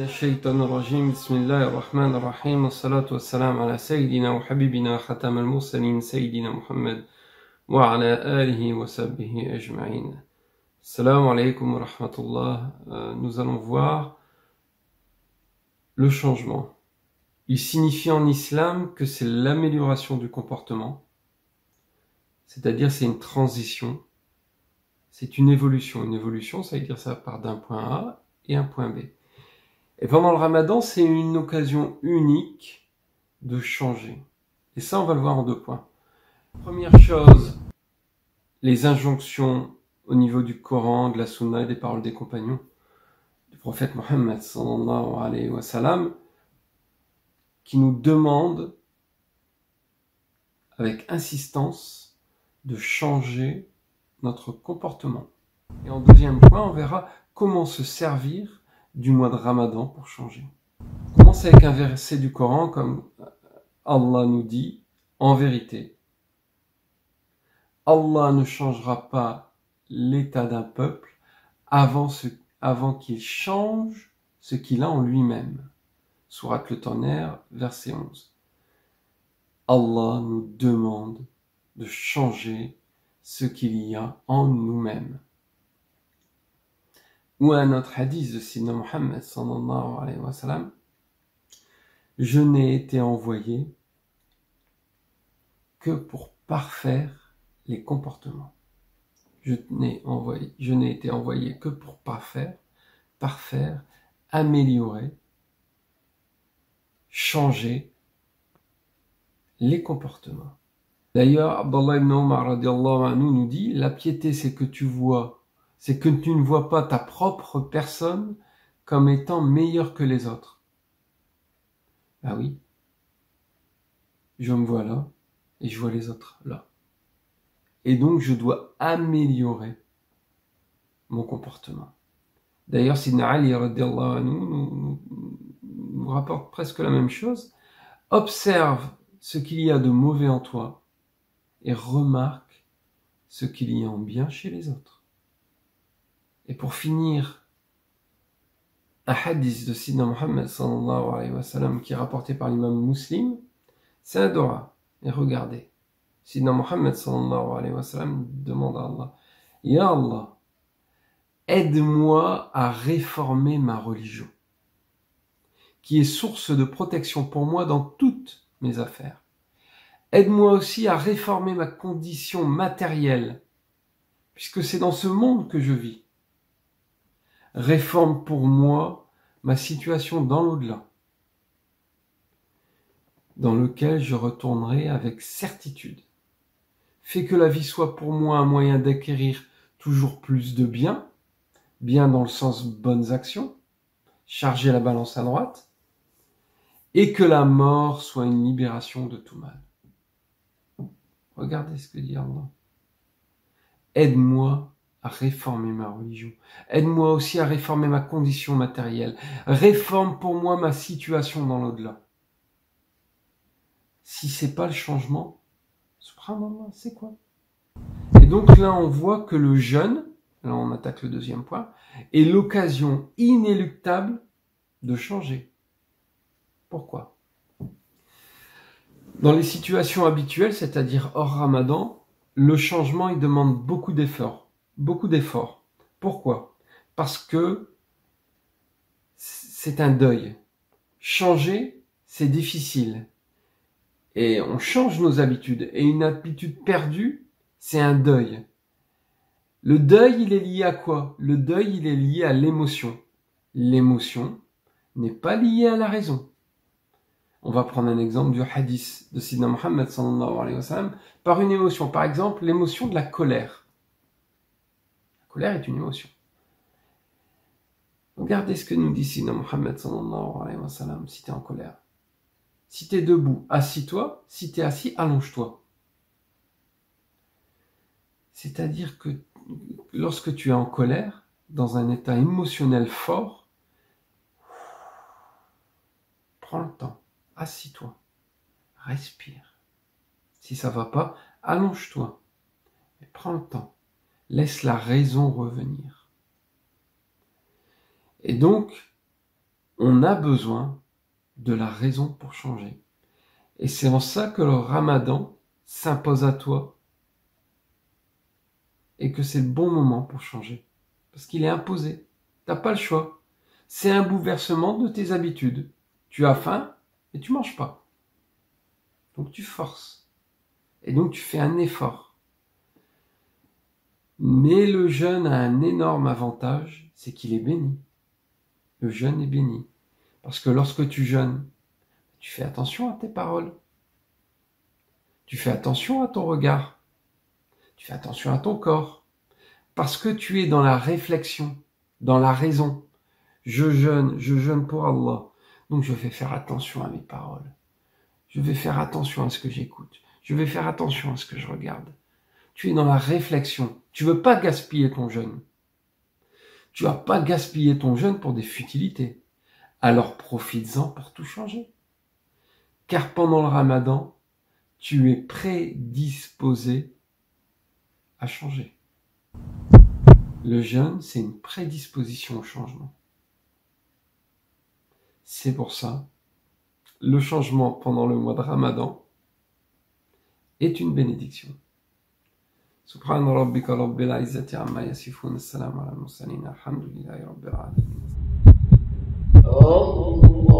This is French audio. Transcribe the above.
الشيطان الرجيم بسم الله الرحمن الرحيم والصلاة والسلام على سيدنا وحبيبنا ختم المرسلين سيدنا محمد وعلى آله وصحبه أجمعين. Salam alaykum wa rahmatullah. Nous allons voir le changement. Il signifie en islam que c'est l'amélioration du comportement, c'est-à-dire c'est une transition, c'est une évolution. Une évolution, ça veut dire ça part d'un point A et un point B. Et pendant le ramadan, c'est une occasion unique de changer. Et ça, on va le voir en deux points. Première chose, les injonctions au niveau du Coran, de la Sunna et des paroles des compagnons du prophète Mohammed sallallahu alayhi wa sallam, qui nous demandent avec insistance de changer notre comportement. Et en deuxième point, on verra comment se servir du mois de Ramadan pour changer. On commence avec un verset du Coran comme Allah nous dit, en vérité, Allah ne changera pas l'état d'un peuple avant qu'il change ce qu'il a en lui-même. Sourate le Tonnerre, verset 11. Allah nous demande de changer ce qu'il y a en nous-mêmes. Ou un autre hadith de Sidna Muhammad sallallahu alayhi wa sallam, je n'ai été envoyé que pour parfaire les comportements. Je n'ai été envoyé que pour parfaire, améliorer, changer les comportements. D'ailleurs, Abdallah ibn Umar radiallahu anhu nous dit, la piété c'est que tu ne vois pas ta propre personne comme étant meilleure que les autres. Ah oui, je me vois là et je vois les autres là. Et donc je dois améliorer mon comportement. D'ailleurs, Sidna Ali radiallahu anhu nous rapporte presque la même chose. Observe ce qu'il y a de mauvais en toi et remarque ce qu'il y a en bien chez les autres. Et pour finir, un hadith de Sidna Muhammad sallallahu alayhi wa sallam qui est rapporté par l'imam Muslim, c'est un dua. Et regardez, Sidna Muhammad sallallahu alayhi wa sallam demande à Allah, Ya Allah, aide-moi à réformer ma religion, qui est source de protection pour moi dans toutes mes affaires. Aide-moi aussi à réformer ma condition matérielle, puisque c'est dans ce monde que je vis. Réforme pour moi ma situation dans l'au-delà, dans lequel je retournerai avec certitude. Fais que la vie soit pour moi un moyen d'acquérir toujours plus de bien, bien dans le sens bonnes actions, charger la balance à droite, et que la mort soit une libération de tout mal. Regardez ce que dit Allah. Aide-moi à réformer ma religion. Aide-moi aussi à réformer ma condition matérielle. Réforme pour moi ma situation dans l'au-delà. Si c'est pas le changement, subhanallah, c'est quoi? Et donc là, on voit que le jeûne, là on attaque le deuxième point, est l'occasion inéluctable de changer. Pourquoi? Dans les situations habituelles, c'est-à-dire hors Ramadan, le changement, il demande beaucoup d'efforts. Beaucoup d'efforts. Pourquoi? Parce que c'est un deuil. Changer, c'est difficile. Et on change nos habitudes. Et une habitude perdue, c'est un deuil. Le deuil, il est lié à quoi? Le deuil, il est lié à l'émotion. L'émotion n'est pas liée à la raison. On va prendre un exemple du hadith de Sidna Muhammad sallallahu alayhi wa sallam par une émotion. Par exemple, l'émotion de la colère. La colère est une émotion. Regardez ce que nous dit Sidna Muhammad sallallahu alayhi wa sallam si tu es en colère. Si tu es debout, assis-toi. Si tu es assis, allonge-toi. C'est-à-dire que lorsque tu es en colère, dans un état émotionnel fort, prends le temps. Assis-toi, respire. Si ça va pas, allonge-toi. Mais prends le temps. Laisse la raison revenir. Et donc, On a besoin de la raison pour changer. Et c'est en ça que le Ramadan s'impose à toi et que c'est le bon moment pour changer. Parce qu'il est imposé. T'as pas le choix. C'est un bouleversement de tes habitudes. Tu as faim et tu manges pas. Donc tu forces. Et donc tu fais un effort. Mais le jeûne a un énorme avantage, c'est qu'il est béni. Le jeûne est béni. Parce que lorsque tu jeûnes, tu fais attention à tes paroles. Tu fais attention à ton regard. Tu fais attention à ton corps. Parce que tu es dans la réflexion, dans la raison. Je jeûne pour Allah. Donc je vais faire attention à mes paroles. Je vais faire attention à ce que j'écoute. Je vais faire attention à ce que je regarde. Tu es dans la réflexion. Tu veux pas gaspiller ton jeûne. Tu vas pas gaspiller ton jeûne pour des futilités. Alors profites-en pour tout changer. Car pendant le Ramadan, tu es prédisposé à changer. Le jeûne, c'est une prédisposition au changement. C'est pour ça, le changement pendant le mois de Ramadan est une bénédiction. Subhana rabbika rabbil izzati amma yasifun, assalamu ala al-mursalin, alhamdulillahi rabbil alamin. Allah